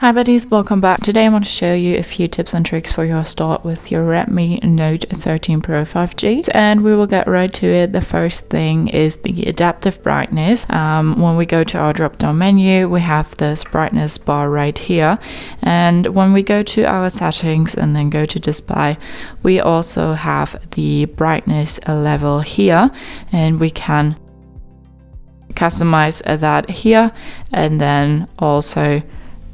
Hi buddies, welcome back. Today I want to show you a few tips and tricks for your start with your Redmi Note 13 Pro 5G, and we will get right to it. The first thing is the adaptive brightness. When we go to our drop down menu, we have this brightness bar right here, and when we go to our settings and then go to display, we also have the brightness level here, and we can customize that here and then also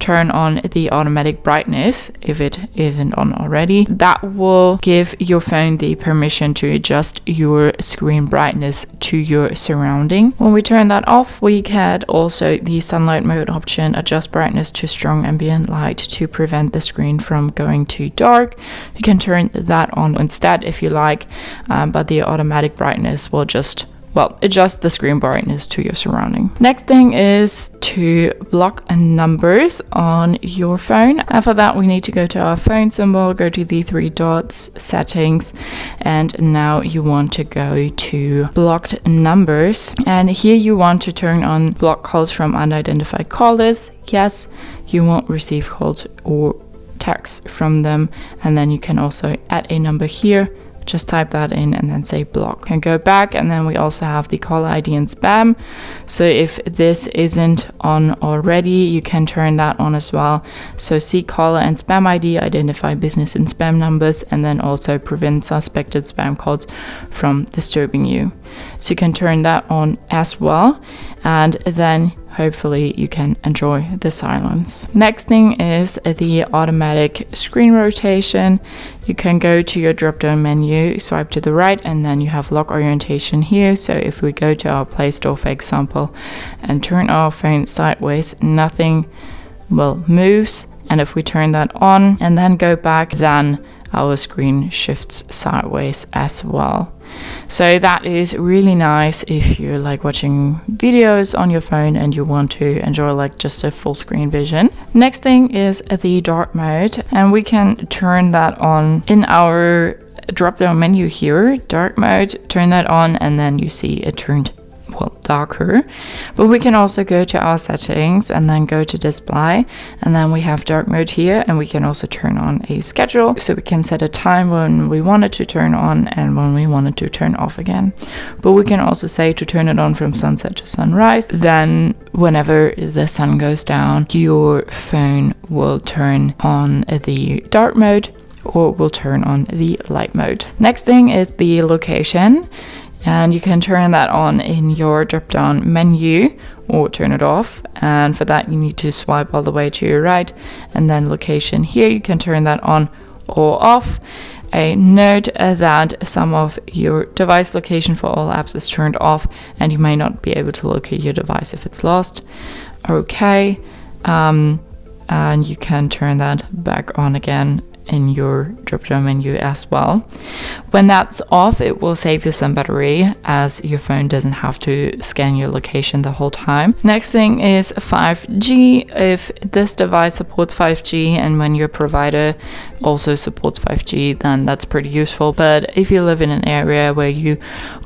turn on the automatic brightness if it isn't on already. That will give your phone the permission to adjust your screen brightness to your surrounding. When we turn that off, we get also the sunlight mode option, adjust brightness to strong ambient light to prevent the screen from going too dark. You can turn that on instead if you like, but the automatic brightness will just adjust the screen brightness to your surrounding. Next thing is to block numbers on your phone. And for that, we need to go to our phone symbol, go to the three dots, settings, and now you want to go to blocked numbers. And here you want to turn on block calls from unidentified callers. Yes, you won't receive calls or texts from them. And then you can also add a number here. Just type that in and then say block and go back. And then we also have the caller ID and spam. So if this isn't on already, you can turn that on as well. So see caller and spam ID, identify business and spam numbers, and then also prevent suspected spam calls from disturbing you. So you can turn that on as well. And then hopefully you can enjoy the silence. Next thing is the automatic screen rotation. You can go to your drop down menu, swipe to the right, and then you have lock orientation here. So if we go to our Play Store, for example, and turn our phone sideways, nothing moves. And if we turn that on and then go back, then our screen shifts sideways as well. So that is really nice if you're like watching videos on your phone and you want to enjoy like just a full screen vision. Next thing is the dark mode, and we can turn that on in our drop down menu here, dark mode, turn that on, and then you see it turned darker. But we can also go to our settings and then go to display, and then we have dark mode here, and we can also turn on a schedule, so we can set a time when we want it to turn on and when we want it to turn off again. But we can also say to turn it on from sunset to sunrise, then whenever the sun goes down, your phone will turn on the dark mode or will turn on the light mode. Next thing is the location. And you can turn that on in your drop down menu or turn it off. And for that, you need to swipe all the way to your right, and then location here, you can turn that on or off. A note that some of your device location for all apps is turned off, and you may not be able to locate your device if it's lost. Okay. And you can turn that back on again in your drop down menu as well. When that's off, it will save you some battery as your phone doesn't have to scan your location the whole time. Next thing is 5G. If this device supports 5G and when your provider also supports 5G, then that's pretty useful. But if you live in an area where you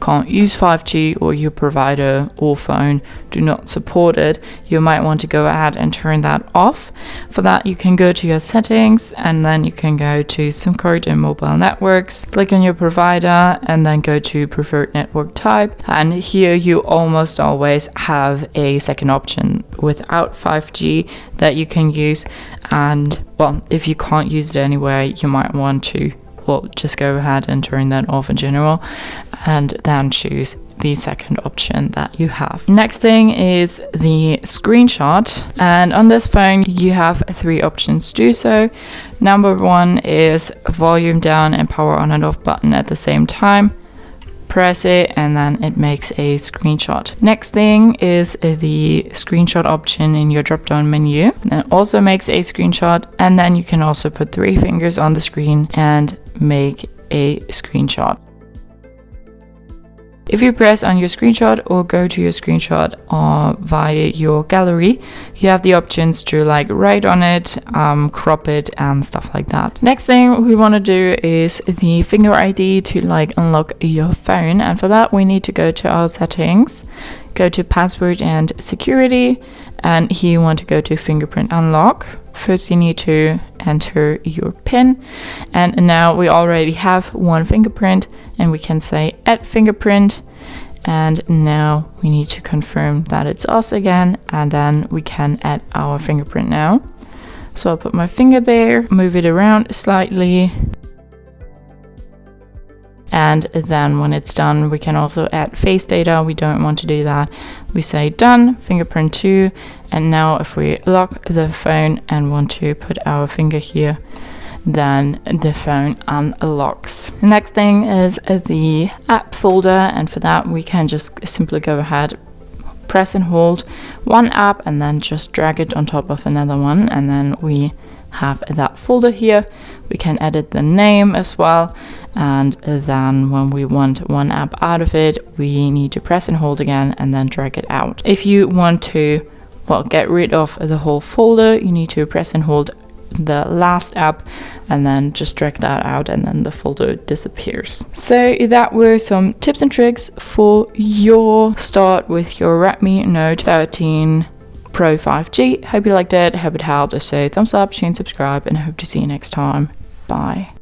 can't use 5G or your provider or phone do not support it, you might want to go ahead and turn that off. For that, you can go to your settings, and then you can go to SIM card and mobile networks, click on your provider, and then go to preferred network type. And here you almost always have a second option without 5G that you can use. And if you can't use it anyway, you might want to just go ahead and turn that off in general, and then choose the second option that you have. Next thing is the screenshot, and on this phone you have three options to do so. Number one is volume down and power on and off button at the same time. Press it and then it makes a screenshot. Next thing is the screenshot option in your drop down menu. It also makes a screenshot, and then you can also put three fingers on the screen and make a screenshot. If you press on your screenshot or go to your screenshot via your gallery, you have the options to write on it, crop it, and stuff like that. Next thing we want to do is the finger ID to unlock your phone, and for that we need to go to our settings, go to password and security, and here you want to go to fingerprint unlock. First you need to enter your PIN, and now we already have one fingerprint, and we can say add fingerprint, and now we need to confirm that it's us again, and then we can add our fingerprint now. So I'll put my finger there, move it around slightly, and then when it's done we can also add face data. We don't want to do that. We say done, fingerprint 2, and now if we lock the phone and want to put our finger here, then the phone unlocks. The next thing is the app folder, and for that we can just simply go ahead, press and hold one app and then just drag it on top of another one, and then we have that folder here. We can edit the name as well, and then when we want one app out of it, we need to press and hold again and then drag it out. If you want to, well, get rid of the whole folder, you need to press and hold the last app and then just drag that out, and then the folder disappears. So that were some tips and tricks for your start with your Redmi Note 13 Pro 5G. Hope you liked it, hope it helped. If so, thumbs up, share and subscribe, and I hope to see you next time. Bye.